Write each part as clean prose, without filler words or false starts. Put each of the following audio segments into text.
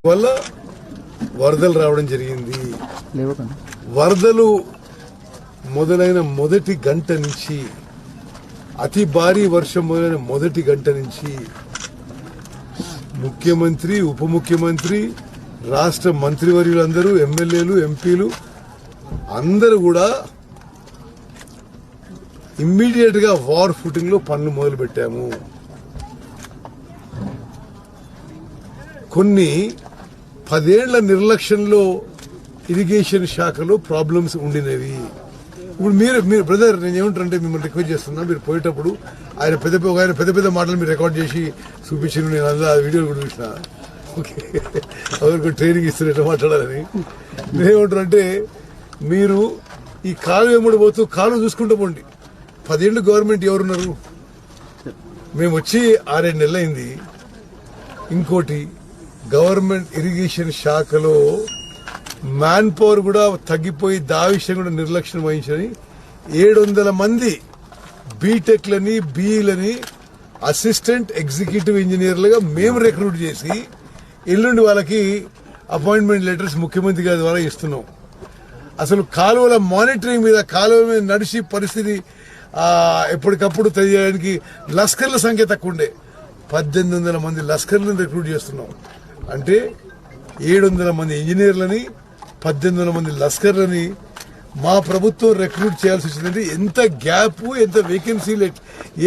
వల్ల వరదలు రావడం జరిగింది. వరదలు మొదలైన మొదటి గంట నుంచి, అతి భారీ వర్షం మొదలైన మొదటి గంట నుంచి ముఖ్యమంత్రి, ఉప ముఖ్యమంత్రి, రాష్ట్ర మంత్రివర్యులందరూ, ఎమ్మెల్యేలు, ఎంపీలు అందరూ కూడా ఇమ్మీడియట్ గా వార్ ఫుటింగ్ లో పనులు మొదలు పెట్టాము. కొన్ని 10 ఏళ్ల నిర్లక్ష్యంలో ఇరిగేషన్ శాఖలో ప్రాబ్లమ్స్ ఉండినవి. ఇప్పుడు మీరు బ్రదర్, నేను ఏమంటారంటే మిమ్మల్ని రిక్వెస్ట్ చేస్తున్నా, మీరు పోయేటప్పుడు ఆయన పెద్ద మాటలు మీరు రికార్డ్ చేసి చూపించిన, నేను అందులో ఆ వీడియోలు కూడా చూసిన. ఓకే, ఎవరికి ట్రైనింగ్ ఇస్తున్నట్టు మాట్లాడాలని. నేనేమంటారంటే, మీరు ఈ కాలు వెంబడి పోతూ కాలు చూసుకుంటూ పోండి. 10 ఏళ్ళు గవర్నమెంట్ ఎవరున్నారు? మేము వచ్చి 6-7 నెలలు అయింది. ఇంకోటి, గవర్నమెంట్ ఇరిగేషన్ శాఖలో మ్యాన్ పవర్ కూడా తగ్గిపోయి, విషయం కూడా నిర్లక్ష్యం వహించని 700 మంది బీటెక్లని, బీఈలని అసిస్టెంట్ ఎగ్జిక్యూటివ్ ఇంజనీర్లుగా మేము రిక్రూట్ చేసి ఎల్లుండి వాళ్ళకి అపాయింట్మెంట్ లెటర్స్ ముఖ్యమంత్రి గారి ద్వారా ఇస్తున్నాం. అసలు కాలువల మానిటరింగ్ మీద, కాలువ మీద నడిచి పరిస్థితి ఎప్పటికప్పుడు తెలియడానికి లస్కర్ల సంఖ్య తక్కువ ఉండే. 1800 మంది లస్కర్లను రిక్రూట్ చేస్తున్నాం. అంటే 700 మంది ఇంజనీర్లని, 1800 మంది లస్కర్లని మా ప్రభుత్వం రిక్రూట్ చేయాల్సి వచ్చిందంటే ఎంత గ్యాప్, ఎంత వేకెన్సీలు,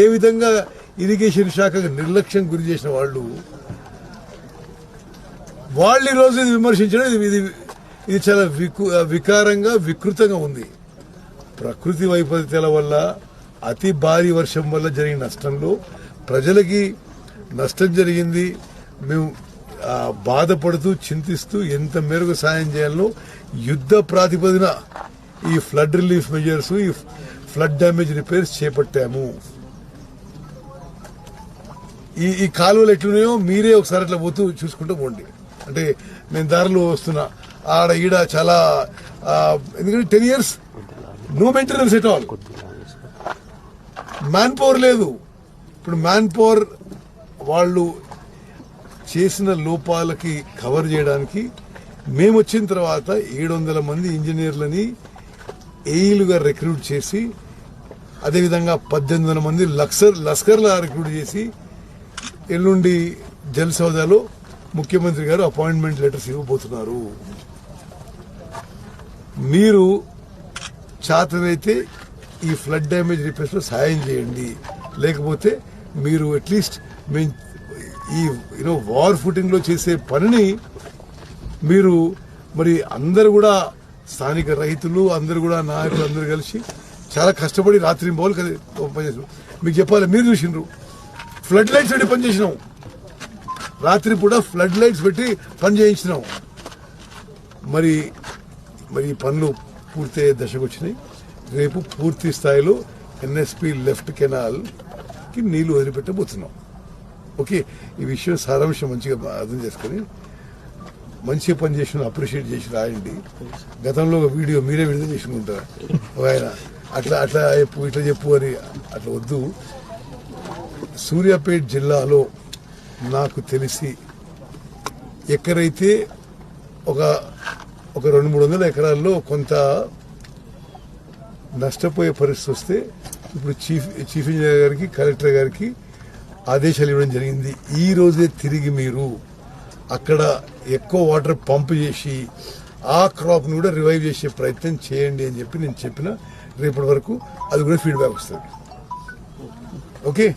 ఏ విధంగా ఇరిగేషన్ శాఖకు నిర్లక్ష్యం గురి చేసిన వాళ్ళు ఈ రోజు ఇది విమర్శించడం ఇది చాలా వికారంగా, వికృతంగా ఉంది. ప్రకృతి వైపరీత్యాల వల్ల, అతి భారీ వర్షం వల్ల జరిగిన నష్టంలో ప్రజలకి నష్టం జరిగింది. మేము బాధపడుతూ, చింతిస్తూ ఎంత మేరకు సాయం చేయాలో యుద్ధ ప్రాతిపదిన ఈ ఫ్లడ్ రిలీఫ్ మెజర్స్, ఈ ఫ్లడ్ డ్యామేజ్ రిపేర్స్ చేపట్టాము. ఈ కాలువలు ఎట్లున్నాయో మీరే ఒకసారి అట్లా పోతూ చూసుకుంటూ పోండి. అంటే నేను దారిలో వస్తున్నా, ఆడ ఈడ చాలా, ఎందుకంటే 10 years no maintenance at all. Man power లేదు. ఇప్పుడు మ్యాన్ పవర్ వాళ్ళు చేసిన లోపాలకి కవర్ చేయడానికి మేము వచ్చిన తర్వాత 700 మంది ఇంజనీర్లని ఏఈలుగా రిక్రూట్ చేసి, అదేవిధంగా 1800 మంది లస్కర్లా రిక్రూట్ చేసి ఎల్లుండి జల్ సౌదాలో ముఖ్యమంత్రి గారు అపాయింట్మెంట్ లెటర్స్ ఇవ్వబోతున్నారు. మీరు చేతనైతే ఈ ఫ్లడ్ డ్యామేజ్ రిపేర్స్ లో సాయం చేయండి. లేకపోతే మీరు అట్లీస్ట్ ఈ వార్ ఫుటింగ్ లో చేసే పనిని మీరు మరి అందరు కూడా, స్థానిక రైతులు అందరు కూడా, నాయకులు అందరూ కలిసి చాలా కష్టపడి రాత్రి బౌలు పనిచేసారు. మీకు చెప్పాలి, మీరు చూసిండ్రు ఫ్లడ్ లైట్స్ పెట్టి పనిచేసినాం. రాత్రి కూడా ఫ్లడ్ లైట్స్ పెట్టి పని చేయించినాం. మరి ఈ పనులు పూర్తయ్యే దశకు వచ్చినాయి. రేపు పూర్తి స్థాయిలో ఎన్ఎస్పి లెఫ్ట్ కెనాల్ కి నీళ్లు వదిలిపెట్టబోతున్నాం. ఓకే, ఈ విషయం సారాంశం మంచిగా అర్థం చేసుకుని మంచిగా పని చేసిన అప్రిషియేట్ చేసి రాయండి. గతంలో ఒక వీడియో మీరే విడుదల చేసుకుంటారు, ఆయన అట్లా చెప్పు, ఇట్లా చెప్పు అని. అట్లా వద్దు. సూర్యాపేట జిల్లాలో నాకు తెలిసి ఎక్కడైతే ఒక 200-300 ఎకరాల్లో కొంత నష్టపోయే పరిస్థితి వస్తే, ఇప్పుడు చీఫ్ ఇంజనీర్ గారికి, కలెక్టర్ గారికి ఆదేశాలు ఇవ్వడం జరిగింది. ఈ రోజే తిరిగి మీరు అక్కడ ఎక్కువ వాటర్ పంప్ చేసి ఆ క్రాప్ ను కూడా రివైవ్ చేసే ప్రయత్నం చేయండి అని చెప్పి నేను చెప్పిన. రేపటి వరకు అది కూడా ఫీడ్బ్యాక్ వస్తుంది. ఓకే.